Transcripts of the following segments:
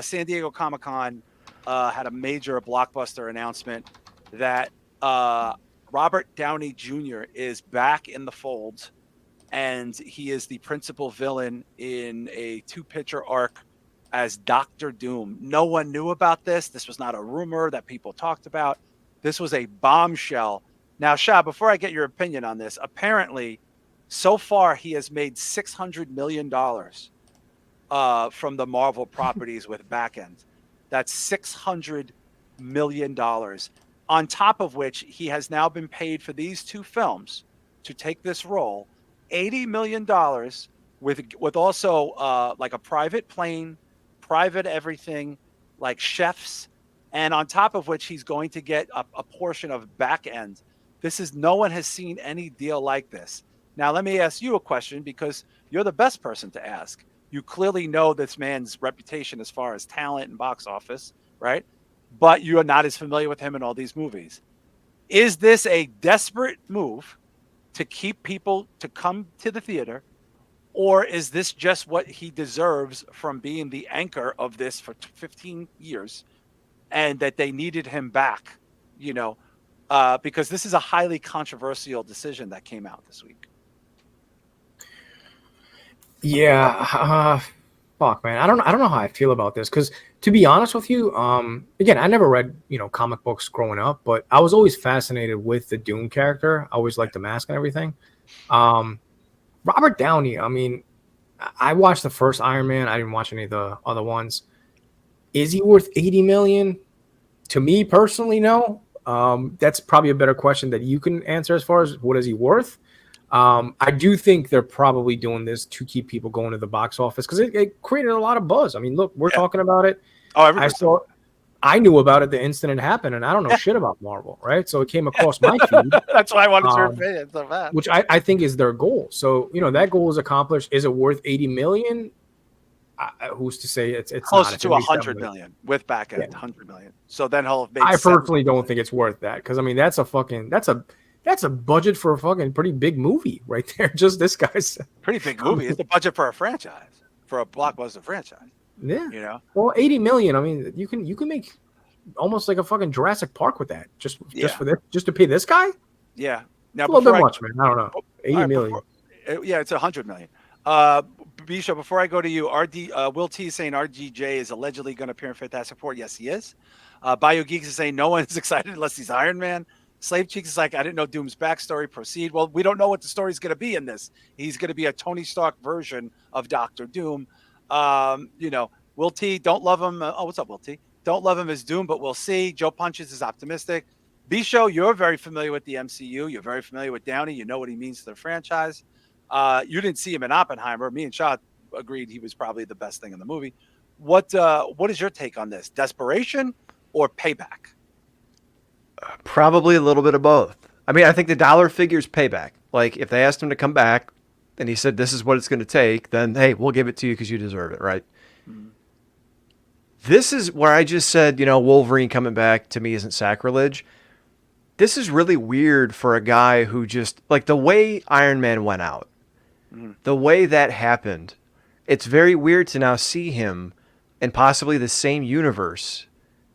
San Diego Comic-Con had a major blockbuster announcement that uh, Robert Downey Jr. is back in the fold, and he is the principal villain in a two-picture arc as Doctor Doom. No one knew about this. This was not a rumor that people talked about. This was a bombshell. Now, Shah, before I get your opinion on this, apparently, so far he has made $600 million from the Marvel properties with backend. That's $600 million. On top of which, he has now been paid for these two films to take this role, $80 million with also like a private plane, private everything, like chefs, and on top of which he's going to get a portion of back end. This is no one has seen any deal like this. Now let me ask you a question because you're the best person to ask. You clearly know this man's reputation as far as talent and box office, right? But you are not as familiar with him in all these movies. Is this a desperate move to keep people to come to the theater, or is this just what he deserves from being the anchor of this for 15 years and that they needed him back, you know, because this is a highly controversial decision that came out this week. Yeah, fuck, man. I don't know how I feel about this because, to be honest with you, again, I never read comic books growing up, but I was always fascinated with the Doom character. I always liked the mask and everything. Um, Robert Downey. I mean, I watched the first Iron Man. I didn't watch any of the other ones. Is he worth 80 million? To me personally, no. That's probably a better question that you can answer as far as what is he worth. I do think they're probably doing this to keep people going to the box office because it created a lot of buzz. I mean, look, we're talking about it. Oh, everybody. I knew about it the instant it happened, and I don't know shit about Marvel, right? So it came across my feed. That's why I wanted your opinion so bad. Which I think is their goal. So that goal is accomplished. Is it worth 80 million? Who's to say it's closer not, to 100 million with back end, 100 million. So then he'll have made. I personally don't think it's worth that because I mean that's a budget for a fucking pretty big movie right there. Just this guy's pretty big movie. It's the budget for a franchise, for a blockbuster franchise. Yeah, Well, 80 million. I mean, you can make almost like a fucking Jurassic Park with that. Just for this, just to pay this guy. Yeah. Now, a little bit much, man. I don't know. 80 million. It's 100 million. Bisha, before I go to you, Will T is saying RDJ is allegedly going to appear in Fantastic Four. Yes, he is. Bio Geeks is saying no one is excited unless he's Iron Man. Slave Cheeks is like, I didn't know Doom's backstory. Proceed. Well, we don't know what the story's going to be in this. He's going to be a Tony Stark version of Doctor Doom. Will T, don't love him. What's up, Will T? Don't love him as Doom, but we'll see. Joe Punches is optimistic. Bisho, you're very familiar with the MCU. You're very familiar with Downey. You know what he means to the franchise. You didn't see him in Oppenheimer. Me and Shah agreed he was probably the best thing in the movie. What is your take on this? Desperation or payback? Probably a little bit of both. I mean, I think the dollar figure's payback. Like, if they asked him to come back and he said, this is what it's going to take, then, hey, we'll give it to you because you deserve it, right? Mm-hmm. This is where I just said, Wolverine coming back to me isn't sacrilege. This is really weird for a guy who just, like, the way Iron Man went out, the way that happened, it's very weird to now see him in possibly the same universe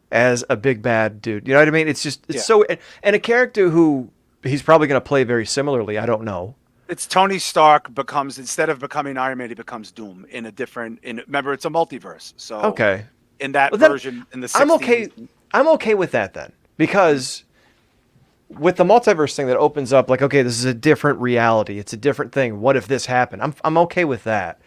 as a big bad dude. You know what I mean? It's just, so, and a character who he's probably going to play very similarly. I don't know. It's Tony Stark instead of becoming Iron Man, he becomes Doom remember, it's a multiverse. So okay. In that version, in the 60s. I'm okay with that then, because with the multiverse thing that opens up, like, okay, this is a different reality. It's a different thing. What if this happened? I'm okay with that.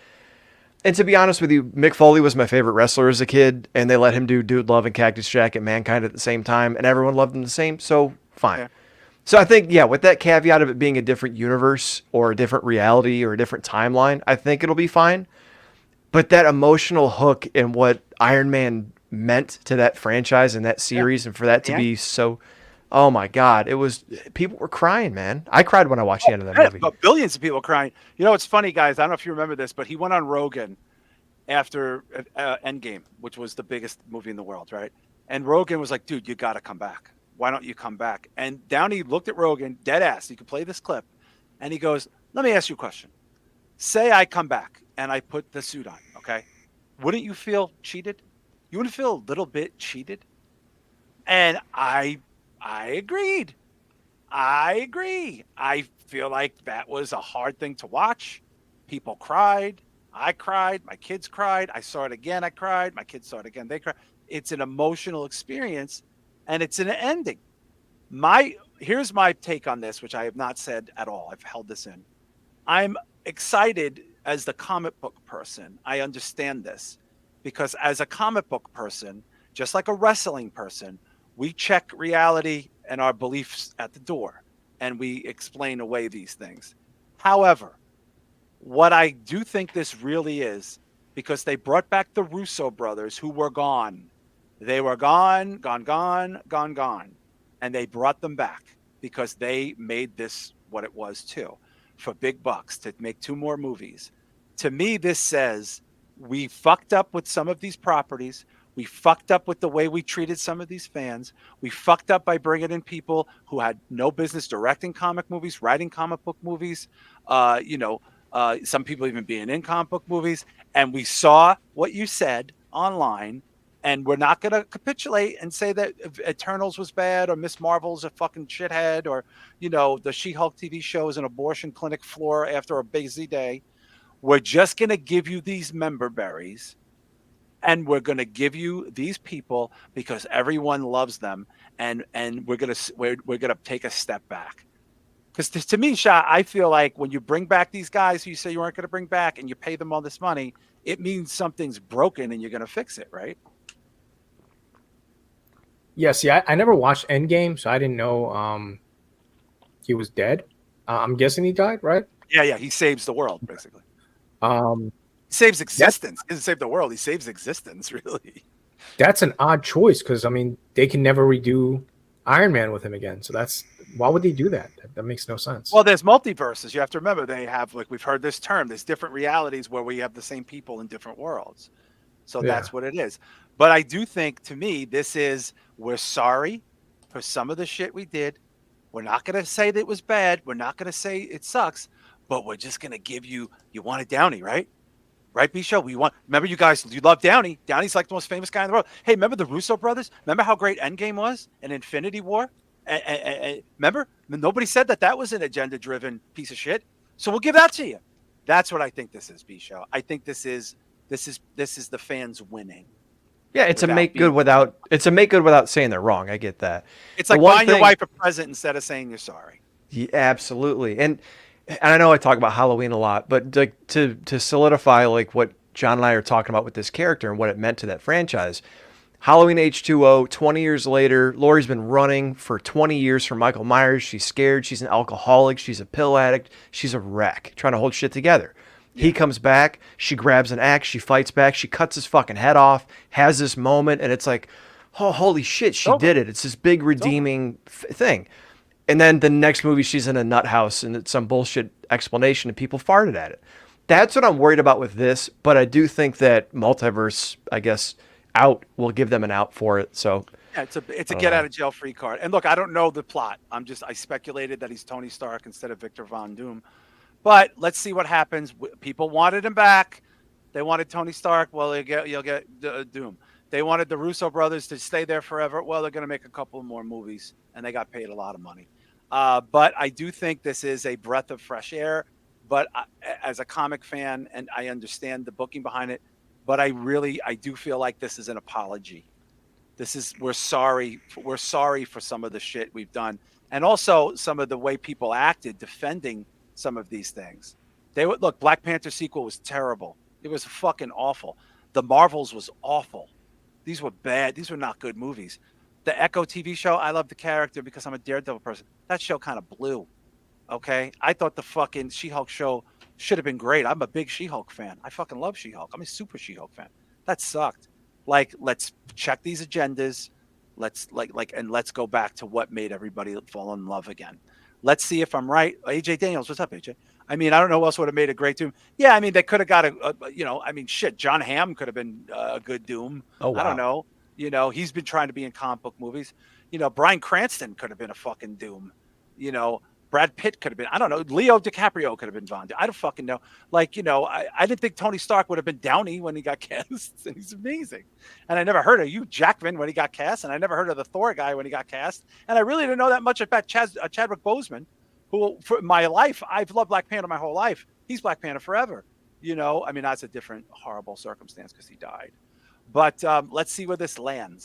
And to be honest with you, Mick Foley was my favorite wrestler as a kid, and they let him do Dude Love and Cactus Jack and Mankind at the same time, and everyone loved him the same, so fine. Yeah. So I think, with that caveat of it being a different universe or a different reality or a different timeline, I think it'll be fine. But that emotional hook in what Iron Man meant to that franchise and that series, and for that to be so... Oh my God! People were crying, man. I cried when I watched the end of that movie. But billions of people crying. It's funny, guys. I don't know if you remember this, but he went on Rogan after Endgame, which was the biggest movie in the world, right? And Rogan was like, "Dude, you got to come back. Why don't you come back?" And Downey looked at Rogan, dead ass. You can play this clip, and he goes, "Let me ask you a question. Say I come back and I put the suit on, okay? Wouldn't you feel cheated? You want to feel a little bit cheated? And I agreed. I agree. I feel like that was a hard thing to watch. People cried. I cried. My kids cried. I saw it again. I cried. My kids saw it again. They cried. It's an emotional experience, and it's an ending. Here's my take on this, which I have not said at all. I've held this in. I'm excited as the comic book person. I understand this because as a comic book person, just like a wrestling person, we check reality and our beliefs at the door and we explain away these things. However, what I do think this really is, because they brought back the Russo brothers who were gone. They were gone, gone, gone, gone, gone. And they brought them back because they made this what it was too, for big bucks to make 2 more movies. To me, this says we fucked up with some of these properties. We fucked up with the way we treated some of these fans. We fucked up by bringing in people who had no business directing comic movies, writing comic book movies, some people even being in comic book movies. And we saw what you said online, and we're not going to capitulate and say that Eternals was bad or Miss Marvel's a fucking shithead or, the She-Hulk TV show is an abortion clinic floor after a busy day. We're just going to give you these member berries, and we're going to give you these people because everyone loves them, and we're going to take a step back. Because to me, Shah, I feel like when you bring back these guys who you say you weren't going to bring back and you pay them all this money, it means something's broken and you're going to fix it, right? Yeah, see, I never watched Endgame, so I didn't know he was dead. I'm guessing he died, right? Yeah. He saves the world, basically. Um, He saves existence. He doesn't save the world. He saves existence, really. that's an odd choice because, they can never redo Iron Man with him again. So why would they do that? That makes no sense. Well, there's multiverses. You have to remember they have, like we've heard this term, there's different realities where we have the same people in different worlds. So that's what it is. But I do think, to me, we're sorry for some of the shit we did. We're not going to say that it was bad. We're not going to say it sucks, but we're just going to give you wanted Downey, right? Right, Bisho? Remember you guys, you love Downey. Downey's like the most famous guy in the world. Hey, remember the Russo brothers? Remember how great Endgame was and Infinity War? Remember? Nobody said that was an agenda-driven piece of shit. So we'll give that to you. That's what I think this is, Bisho. I think this is the fans winning. Yeah, it's a make good without saying they're wrong. I get that. It's like buying your wife a present instead of saying you're sorry. Yeah, absolutely. And I know I talk about Halloween a lot, but to solidify like what John and I are talking about with this character and what it meant to that franchise. Halloween H2O, 20 years later, Laurie's been running for 20 years from Michael Myers. She's scared. She's an alcoholic. She's a pill addict. She's a wreck, trying to hold shit together. Yeah. He comes back. She grabs an axe. She fights back. She cuts his fucking head off, has this moment, and it's like, oh, holy shit, she did it. It's this big redeeming thing. And then the next movie, she's in a nut house and it's some bullshit explanation and people farted at it. That's what I'm worried about with this. But I do think that multiverse, I guess, out will give them an out for it. So yeah, it's a get out of jail free card. And look, I don't know the plot. I speculated that he's Tony Stark instead of Victor Von Doom. But let's see what happens. People wanted him back. They wanted Tony Stark. Well, you'll get Doom. They wanted the Russo brothers to stay there forever. Well, they're going to make a couple more movies, and they got paid a lot of money. But I do think this is a breath of fresh air. But as a comic fan, and I understand the booking behind it, but I do feel like this is an apology. We're sorry for some of the shit we've done, and also some of the way people acted defending some of these things. Black Panther sequel was terrible. It was fucking awful. The Marvels was awful. These were bad. These were not good movies. The Echo TV show, I love the character because I'm a Daredevil person. That show kind of blew. Okay? I thought the fucking She-Hulk show should have been great. I'm a big She-Hulk fan. I fucking love She-Hulk. I'm a super She-Hulk fan. That sucked. Like, let's check these agendas. Let's go back to what made everybody fall in love again. Let's see if I'm right. AJ Daniels, what's up, AJ? I mean, I don't know who else would have made a great Doom. Yeah, I mean, they could have got shit. John Hamm could have been a good Doom. Oh, wow. I don't know. He's been trying to be in comic book movies. Bryan Cranston could have been a fucking Doom. Brad Pitt could have been. I don't know. Leo DiCaprio could have been Bond. I don't fucking know. Like, I didn't think Tony Stark would have been Downey when he got cast. And he's amazing. And I never heard of Hugh Jackman when he got cast. And I never heard of the Thor guy when he got cast. And I really didn't know that much about Chadwick Boseman, who, for my life, I've loved Black Panther my whole life. He's Black Panther forever. I mean, that's a different horrible circumstance because he died. But let's see where this lands.